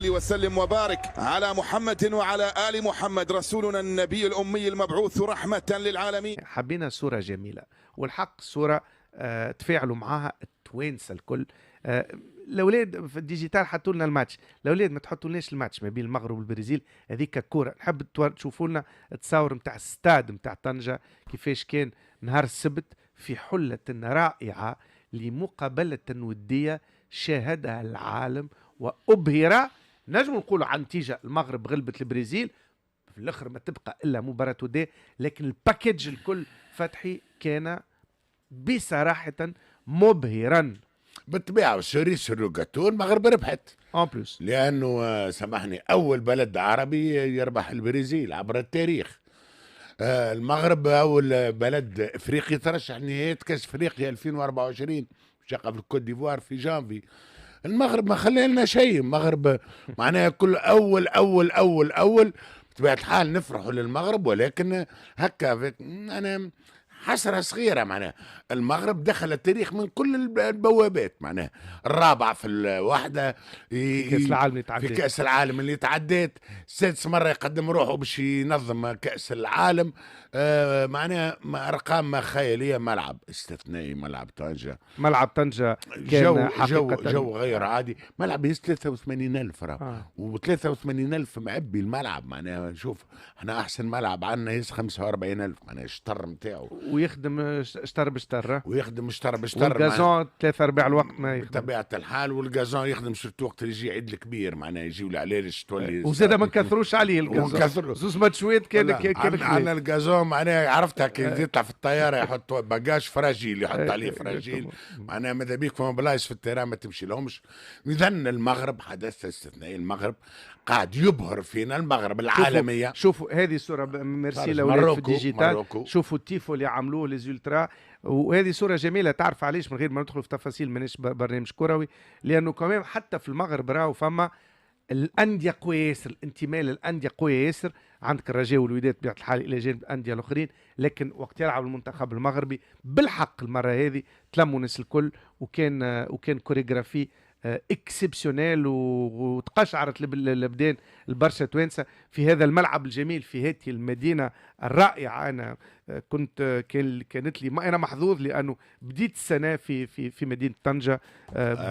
وسلم وبارك على محمد وعلى آل محمد رسولنا النبي الأمي المبعوث رحمة للعالمين. حبينا صورة جميلة والحق صورة تفاعلوا معاها التوانسة الكل. الاولاد في الديجيتال حطوا لنا الماتش، الاولاد ما تحطوا لناش الماتش ما بين المغرب والبرازيل، هذيك كوره. نحب تشوفوا لنا التصاور نتاع الستاد نتاع طنجة كيفاش كان نهار السبت في حلة رائعة لمقابلة ودية شاهدها العالم وأبهر. نجم نقولوا عن نتيجة المغرب غلبت البرازيل في الاخر ما تبقى الا مباراة ودية، لكن الباكيج الكل فتحي كان بصراحة مبهرا. بالطبيعه والسوريس الروجاتو المغرب ربحت ان بلوس لانه سامحني اول بلد عربي يربح البرازيل عبر التاريخ. المغرب اول بلد افريقي ترشح نهائيات كاس افريقيا 2024 شقة في الكوت ديفوار في جانفي. المغرب ما خلى لنا شيء، المغرب معناها كل اول بطبيعه الحال نفرحوا للمغرب، ولكن هكا انا حسرة صغيرة. معناها المغرب دخل التاريخ من كل البوابات، معناها الرابع في الوحدة كأس العالم في كأس العالم اللي تعديت، سادس مرة يقدم روحه باش ينظم كأس العالم. معناها أرقام خيالية. ملعب استثنائي ملعب طنجة، ملعب طنجة كان جو غير عادي. ملعب يهز 83,000 و83,000 معبي الملعب. معناها شوف احنا احسن ملعب عندنا يهز 45,000، معناها الشطر نتاعو ويخدم شطر بشطر، ويخدم شطر والغازون 3/4 الوقت ما يخدم بطبيعة الحال. والغازون يخدم سورتو وقت اللي يجي عيد الكبير، معناها يجيو العلالش تولي وزاد ما نكثروش عليه الغازون. زوز ماتشوات كان عندنا الغازون معناها عرفتها كي يطلع في الطيارة يحط باجاج فراجيل يحط عليه فراجيل. معناها ماذا بيك فما بلايص في التيران ما تمشي لهمش. إذا المغرب حدث استثنائي، المغرب قاعد يبهر فينا، المغرب العالمية. شوفوا هذه صورة ميرسي لأولاد في الديجيتال. شوفوا التيفو اللي عملوه ليزولترا، وهذه صورة جميلة. تعرف علاش؟ من غير ما ندخل في تفاصيل، مانيش برنامج كروي، لأنه كمان حتى في المغرب راهو فما الأندية قوية ياسر، الانتماء للأندية قوية ياسر. عندك الرجاء والوداد بطبيعة الحال إلى جانب الأندية الآخرين، لكن وقت يلعب المنتخب المغربي بالحق المرة هذه تلموا الناس الكل، وكان كوريغرافي اكسبسيونيل، وتقشعرت الابدان البرشا توانسه في هذا الملعب الجميل في هذه المدينه الرائعه. انا كانت لي انا محظوظ لانه بديت السنه في مدينه طنجه.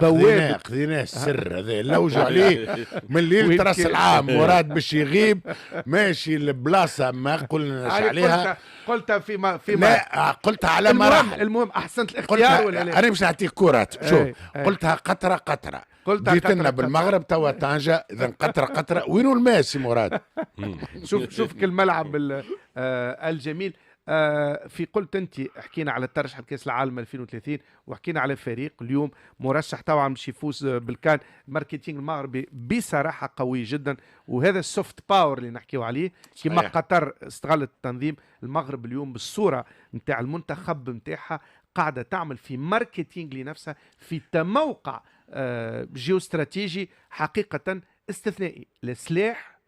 بواب خذيناه السر هذا لوجوا عليه من ليله راس العام، مراد باش يغيب ماشي البلاصه ما قلناش عليها. قلتها فيما لا قلتها على مراحل. المهم احسنت الاختيار ولا لا؟ انا مش نعطيك كرات. شوف قلتها قطره جيت لنا بالمغرب توا طنجة. اذا قطره وينو الماء سي مراد؟ شوف الملعب الجميل. في قلت انت حكينا على الترشح لكاس العالم 2030، وحكينا على فريق اليوم مرشح طبعا باش يفوز بالكان. الماركتينغ المغربي بصراحه قوي جدا، وهذا السوفت باور اللي نحكيو عليه كما قطر استغلت التنظيم. المغرب اليوم بالصوره نتاع المنتخب نتاعها قاعده تعمل في ماركتينغ لنفسها في موقع جيوستراتيجي حقيقه استثنائي. السلاح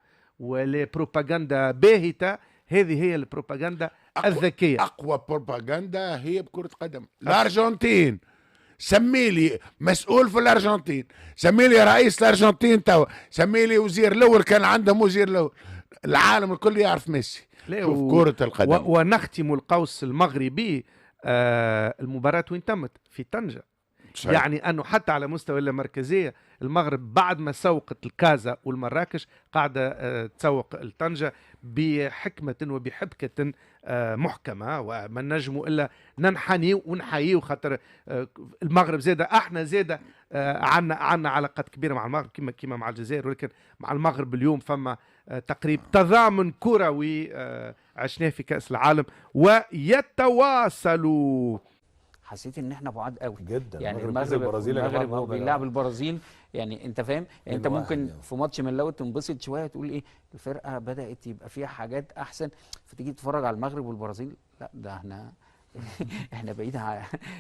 ولا بروباغندا باهته، هذه هي البروباغندا الذكية. أقوى بروباغندا هي بكرة قدم. الأرجنتين سمي لي مسؤول في الأرجنتين، سمي لي رئيس الأرجنتين توا، سمي لي وزير الأول كان عندهم وزير الأول. العالم الكل يعرف ميسي. شوف كرة القدم. ونختم القوس المغربي. المباراة وين تمت؟ في طنجة. صحيح. يعني أنه حتى على مستوى المركزية المغرب بعد ما سوقت الكازا والمراكش قاعدة تسوق الطنجة بحكمة وبحبكة محكمة، وما نجموا إلا ننحني ونحيي. خاطر المغرب زادة احنا زادة عنا علاقات كبيرة مع المغرب كما مع الجزائر، ولكن مع المغرب اليوم فما تقريب تضامن كروي عشناه في كأس العالم ويتواصلوا. حسيت ان احنا بعاد قوي جدا. يعني المغرب هو بيلعب البرازيل. يعني انت فاهم، انت ممكن في ماتش من لو تنبسط شويه تقول ايه الفرقه بدات يبقى فيها حاجات احسن، فتيجي تتفرج على المغرب والبرازيل لا ده احنا بعيد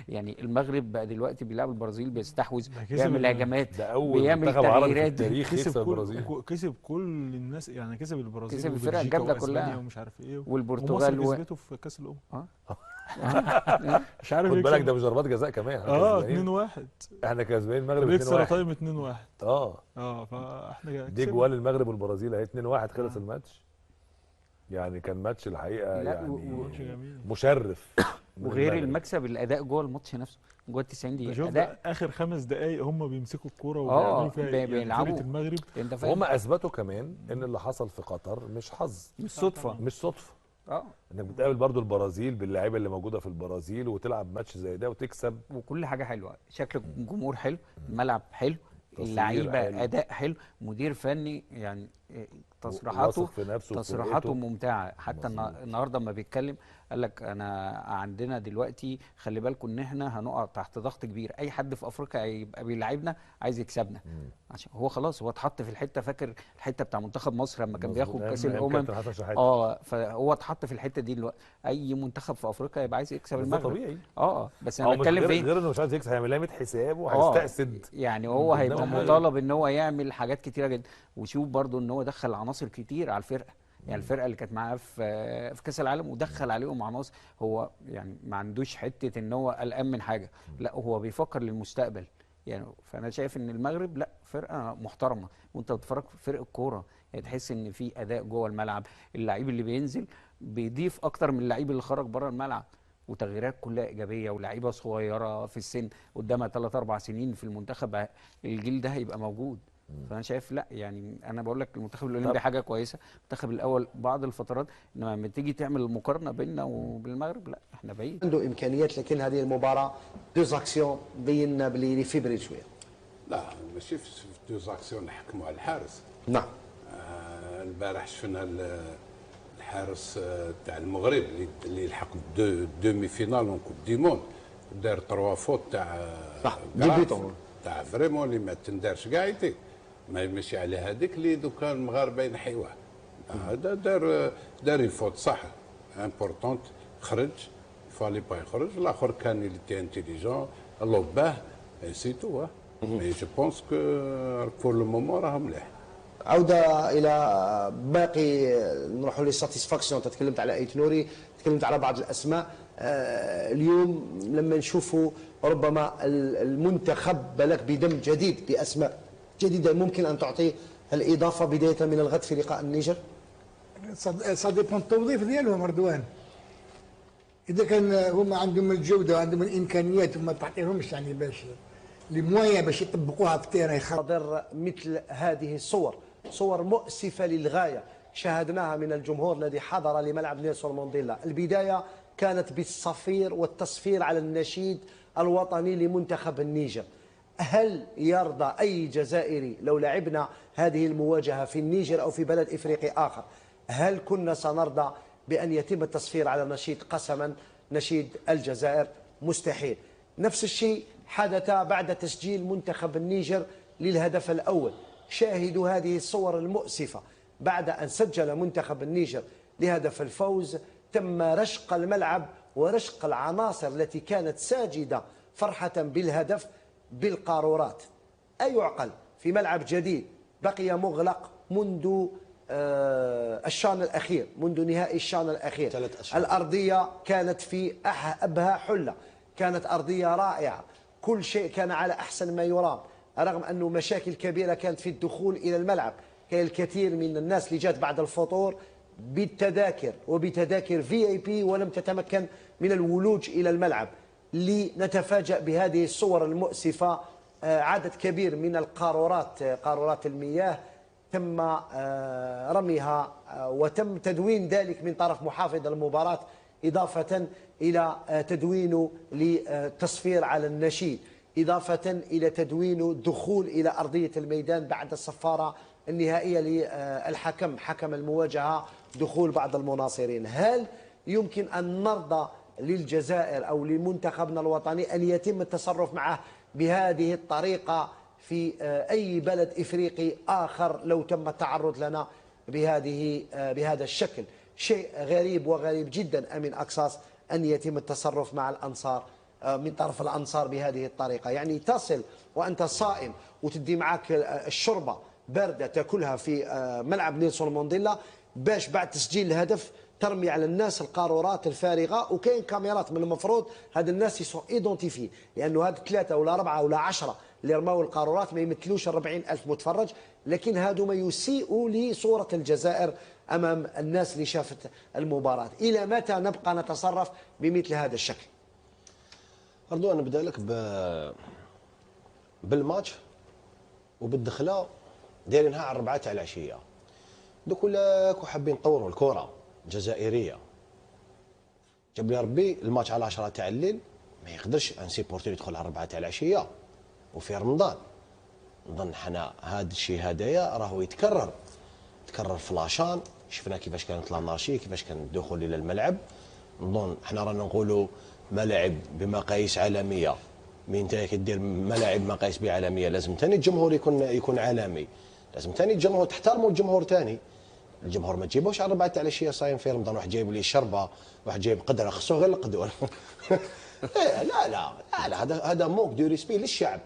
يعني المغرب بقى دلوقتي بيلعب البرازيل بيستحوذ بيعمل هجمات بيعمل تغييرات. كسب كل الناس يعني، كسب البرازيل كسب الفرق الجامده كلها ومش عارف ايه، والبرتغال كسبته في كاس الامم. مش عارف خد بالك يكسب. ده مش ضربات جزاء كمان. 2-1 احنا كسبانين المغرب 2-1. اكسترا تايم 2-1. فاحنا دي جوال المغرب والبرازيل اهي 2-1 خلص الماتش. يعني كان ماتش الحقيقه لا، يعني مشرف. وغير المكسب الاداء جوه الماتش نفسه جوه ال 90 دقيقه. اداء اخر 5 دقائق هم بيمسكوا الكوره وبيعملوا فيها بيلعبوا المغرب. انت فاهم. وهم اثبتوا كمان ان اللي حصل في قطر مش حظ، مش صدفه. مش صدفه. انك بتقابل برضو البرازيل باللعيبه اللي موجوده في البرازيل وتلعب ماتش زي ده وتكسب، وكل حاجه حلوه، شكل الجمهور حلو، الملعب حلو، اللعيبه اداء حلو، مدير فني يعني تصريحاته ممتعه. حتى النهارده لما بيتكلم قال لك انا عندنا دلوقتي خلي بالكم ان احنا هنقع تحت ضغط كبير، اي حد في افريقيا هيبقى بيلاعبنا عايز يكسبنا، عشان هو خلاص هو اتحط في الحته. فاكر الحته بتاع منتخب مصر لما كان بياخد كاس الامم؟ فهو اتحط في الحته دي دلوقتي. اي منتخب في افريقيا يبقى عايز يكسب المغرب. طبيعي. بس انا بتكلم في غير انه مش عايز يكسب، هيعمل لها 100 حساب وهيستأسد. يعني هو هيبقى مطالب ان هو يعمل حاجات كتيره جدا. وشوف برضو ان هو دخل عناصر كتير على الفرقه، يعني الفرقه اللي كانت معاه في كاس العالم ودخل عليهم عناصر. هو يعني ما عندوش حته ان هو قلقان من حاجه، لا هو بيفكر للمستقبل يعني. فانا شايف ان المغرب لا فرقه محترمه، وانت بتتفرج في فرقه كوره يعني تحس ان في اداء جوه الملعب، اللعيب اللي بينزل بيضيف اكتر من اللعيب اللي خرج بره الملعب، وتغييرات كلها ايجابيه، ولاعيبه صغيره في السن قدامها 3-4 سنين في المنتخب، الجيل ده هيبقى موجود. فانا شايف لا يعني انا بقول لك المنتخب الاولمبي حاجه كويسه، المنتخب الاول بعض الفترات، انما لما تيجي تعمل المقارنه بيننا وبالمغرب لا احنا بعيد. عنده امكانيات، لكن هذه المباراه دوز اكسيون بينا بلي فيبري شويه. لا ماشي في دوز اكسيون نحكموا على الحارس. نعم. البارح شفنا الحارس تاع المغرب اللي لحق دومي فينال اون كوب دي موند، دار 3 فوت تاع فريمون اللي ما تندارش كاع يديك، ما ماشي على هذيك اللي دوكا المغاربه ينحيوها. هذا دار الفوت صح امبورطونت، خرج فالي با يخرج، الاخر كان اللي تي انتيليجون الله باه سي تو. مي جو بونس كو بور لو مومون راه مليح. عوده الى باقي، نروحوا للساتيسفاكسيون. تكلمت على ايت نوري، تكلمت على بعض الاسماء. اليوم لما نشوفوا ربما المنتخب بالك بدم جديد باسماء جديده، ممكن ان تعطي الاضافه بدايه من الغد في لقاء النيجر؟ سا ديبون التوظيف ديالهم رضوان. اذا كان هما عندهم الجوده وعندهم الامكانيات وما تعطيهمش يعني باش لي مويا باش يطبقوها في التيران. حاضر مثل هذه الصور، صور مؤسفه للغايه شاهدناها من الجمهور الذي حضر لملعب نيلسون مانديلا. البدايه كانت بالصفير والتصفير على النشيد الوطني لمنتخب النيجر. هل يرضى أي جزائري لو لعبنا هذه المواجهة في النيجر أو في بلد إفريقي آخر، هل كنا سنرضى بأن يتم التصفير على نشيد قسما نشيد الجزائر؟ مستحيل. نفس الشيء حدث بعد تسجيل منتخب النيجر للهدف الأول. شاهدوا هذه الصور المؤسفة. بعد أن سجل منتخب النيجر لهدف الفوز تم رشق الملعب ورشق العناصر التي كانت ساجدة فرحة بالهدف بالقارورات. أيعقل في ملعب جديد بقي مغلق منذ الشان الأخير، منذ نهائي الشان الأخير. 3 أشهر. الأرضية كانت في أبهى حلة، كانت أرضية رائعة، كل شيء كان على أحسن ما يرام، رغم أنه مشاكل كبيرة كانت في الدخول إلى الملعب. كان الكثير من الناس اللي جات بعد الفطور بالتذاكر وبتذاكر VIP ولم تتمكن من الولوج إلى الملعب. لنتفاجأ بهذه الصور المؤسفة. عدد كبير من القارورات، قارورات المياه، تم رميها وتم تدوين ذلك من طرف محافظ المباراة، إضافة إلى تدوينه للتصفير على النشيد، إضافة إلى تدوينه الدخول إلى أرضية الميدان بعد الصفارة النهائية للحكم، حكم المواجهة، دخول بعض المناصرين. هل يمكن أن نرضى للجزائر أو لمنتخبنا الوطني أن يتم التصرف معه بهذه الطريقة في أي بلد إفريقي آخر لو تم التعرض لنا بهذا الشكل؟ شيء غريب وغريب جدا أمين أقصاص أن يتم التصرف مع الأنصار من طرف الأنصار بهذه الطريقة. يعني تصل وأنت صائم وتدي معك الشربة باردة تأكلها في ملعب نيلسون مانديلا باش بعد تسجيل الهدف ترمي على الناس القارورات الفارغه، وكاين كاميرات من المفروض هاد الناس يسون ايدونتيفي، لانه هاد 3 ولا 4 ولا 10 اللي رماو القارورات ما يمثلوش 40,000 متفرج، لكن هادو ما يسيئوا لصوره الجزائر امام الناس اللي شافت المباراه. الى متى نبقى نتصرف بمثل هذا الشكل؟ رضوان نبدا لك بالماتش وبالدخله دايرينها على 4 تاع العشيه. دوك ولاكو حابين نطوروا الكره الجزائريه. جاب لي ربي الماتش على 10 تاع الليل ما يقدرش ان سيبورتير يدخل على 4 تاع العشيه وفي رمضان. نظن حنا هذا الشيء هدايا راهو يتكرر في لاشان. شفنا كيفاش كانت لانارشي، كيفاش كان الدخول الى الملعب. نظن حنا رانا نقولوا ملاعب بمقاييس عالميه. من انت كدير ملاعب مقاييس بعالميه لازم ثاني الجمهور يكون عالمي، لازم ثاني الجمهور تحترموا الجمهور ثاني. الجمهور ما تجيبوش على 4 تاع العشيه صايم في رمضان، واحد جايب لي شربه، واحد جايب قدره، خصو غير القدوه. لا هذا موك دو ريسبي للشعب.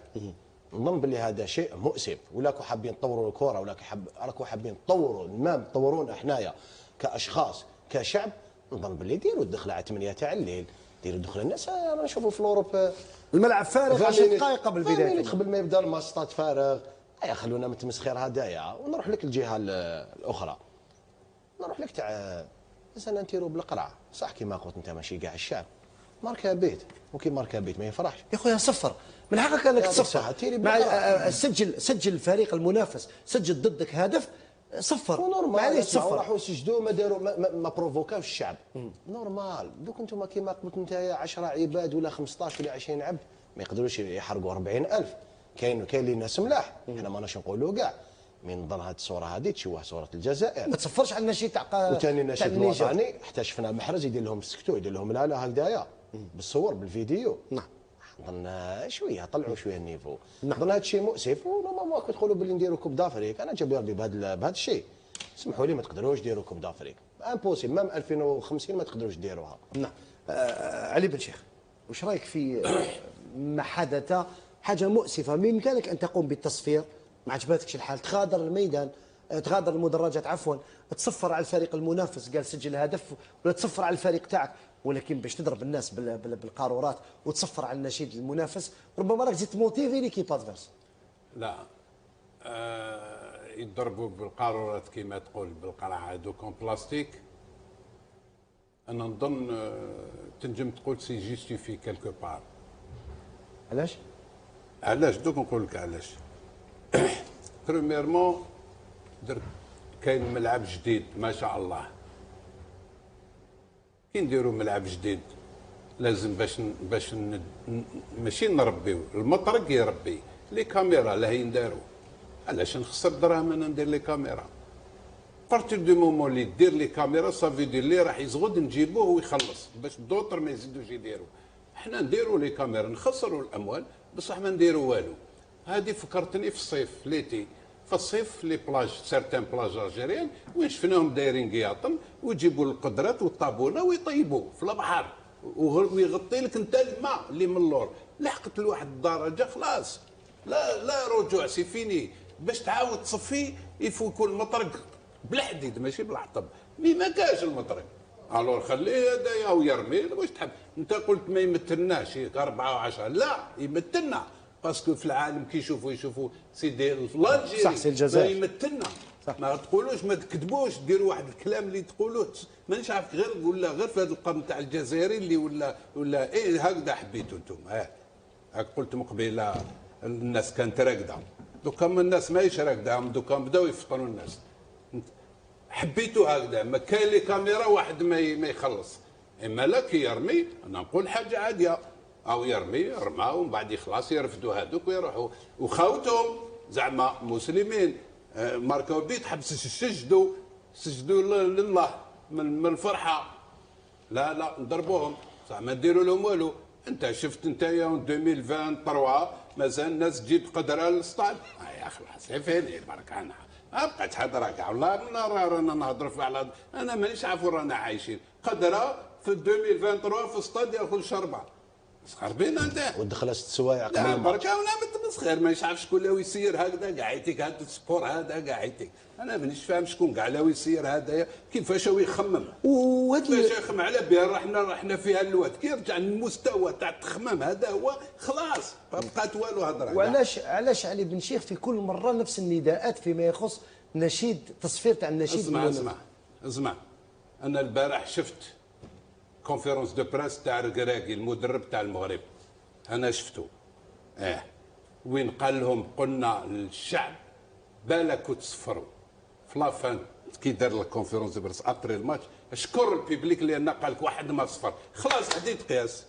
نظن باللي هذا شيء مؤسف. ولاكو حابين تطوروا الكره، راكو حابين تطوروا المام، تطورونا حنايا كاشخاص كشعب. نظن باللي ديروا الدخله على 8 تاع الليل، ديروا دخل الناس. رانا نشوفوا في الاوروب الملعب فارغ 10 دقائق قبل البدايه، قبل ما يبدا الماتش فارغ. خلونا من تمسخير هدايا. ونروح لك الجهه الاخرى، نروح لك تاع مثلا نتيرو بالقرعه. صح كيما قلت انت ماشي كاع الشعب ماركا بيت، وكي ماركا بيت ما يفرحش يا خويا. صفر من حقك انك تصفر. سجل الفريق المنافس سجل ضدك هدف، صفر. معليش صفر. راحوا سجدوا ما داروا ما بروفوكاوش الشعب. نورمال. دوك انتم كيما قلت انت 10 عباد ولا 15 ولا 20 عبد ما يقدروش يحرقوا 40,000. كاين اللي ناس ملاح، حنا ماناش نقولوا كاع. من نظن هذه الصوره هذه تشوه صوره الجزائر. ما تصفرش على النشيد تاع وثاني النشيد الوطني حتى شفنا محرز يدير لهم سكتو، يدير لهم لا هكذايا بالصور بالفيديو. نعم. نظن شويه طلعوا شويه النيفو. نظن هذا الشيء مؤسف. ونورمالمون كي تقولوا باللي نديروا كوب دافريك، انا جاب لي ربي بهذا الشيء. سمحوا لي ما تقدروش ديروا كوب دافريك، امبوسيبل. مام 2050 ما تقدروش ديروها. نعم. علي بن شيخ، واش رايك في ما حدث؟ حاجه مؤسفه. بامكانك ان تقوم بالتصفير، ما عجبتكش الحال تغادر الميدان، تغادر المدرجات عفوا، تصفر على الفريق المنافس قال سجل هدف، ولا تصفر على الفريق تاعك، ولكن باش تضرب الناس بالقارورات وتصفر على النشيد المنافس، ربما راك زدت موتيفي ليكيب ادفيرس. لا يضربوا بالقارورات كما تقول بالقرعه هذوك بلاستيك. انا نظن تنجم تقول سي جيستيفي كالكو بار. علاش دوك نقول لك علاش. بريميرمون درت كاين ملعب جديد ما شاء الله. كي نديروا ملعب جديد لازم باش ماشي نربيو المطرق يربي لي كاميرا لا هي ندارو. علاش نخسر دراهم انا ندير لي كاميرا؟ بارتير دو مومون اللي دير لي كاميرا صافي دير لي راح يزغد نجيبوه ويخلص باش دوطر ما يزيدوش يديروا. حنا نديروا لي كاميرا نخسروا الاموال بصح ما نديروا والو. هذه فكرتني في الصيف ليتي. في الصيف لي بلاج سيرتان بلاج الجيريان وين شفناهم دايرين قياطن ويجيبوا القدرات والطابونه ويطيبوه في البحر ويغطي لك انت الماء اللي من اللور. لحقت لواحد الدرجه خلاص لا رجوع سي فيني. باش تعاود تصفيه يفو يكون المطرق بالحديد ماشي بالحطب. ما كاش المطرق. الور خليه هذايا ويرمي. واش تحب انت؟ قلت ما يمثلناش 4 و10. لا يمثلنا باسكو في العالم كي يشوفوا سيدي الجزائر صح سي الجزائر يمثلنا. ما تقولوش ما تكذبوش ديروا واحد الكلام اللي تقولوه مانيش عارف غير في هذا القرن تاع الجزائري اللي ولا ايه هكذا حبيتوا انتم. هاك قلت من قبيله الناس كانت راقده. دوكا الناس ماهيش راقده، دوكا بداو يفطروا الناس. حبيتوا هكذا ما كاين لي كاميرا واحد ما يخلص. اما لا كي يرمي انا نقول حاجه عاديه او يرمي رماو ومن بعد يخلص يرفدوا هذوك ويروحوا. وخاوتهم زعما مسلمين ماركاو بيت حبس سجدوا لله من الفرحه. لا نضربوهم زعما نديروا لهم والو. انت شفت انت يوم 2023 مازال الناس تجيب قدره للسطاد. يا خلاص عفاني برك انا ما بقيت حضره كاع والله رانا نهضروا على انا مانيش عارف رانا عايشين. قدره في 2023 في السطاد ياكل شربه. صغر بينا انت ودخل 6 سوايع قبل لا الماتش. بركه ولا متمسخر ما يعرف شكون لاوي يسير هكذا كاع يعطيك هذا السبور هذا كاع يعطيك. انا مانيش فاهم شكون كاع لاوي يسير هذايا كيفاش هو يخمم كيفاش يخمم على بها رحنا فيها الوقت كي يرجع للمستوى تاع التخمام هذا هو خلاص ما بقات والو هضره. وعلاش علي بن شيخ في كل مره نفس النداءات فيما يخص نشيد تصفير تاع النشيد؟ اسمع انا البارح شفت كونفيرونس دو بريس تاع الكراكي المدرب تاع المغرب انا شفته وين قال لهم قلنا للشعب بالك وتصفروا في لافان كي دار الكونفيرونس دو بريس ابري الماتش اشكر البيبليك لان قال لك واحد ما صفر خلاص حديت قياس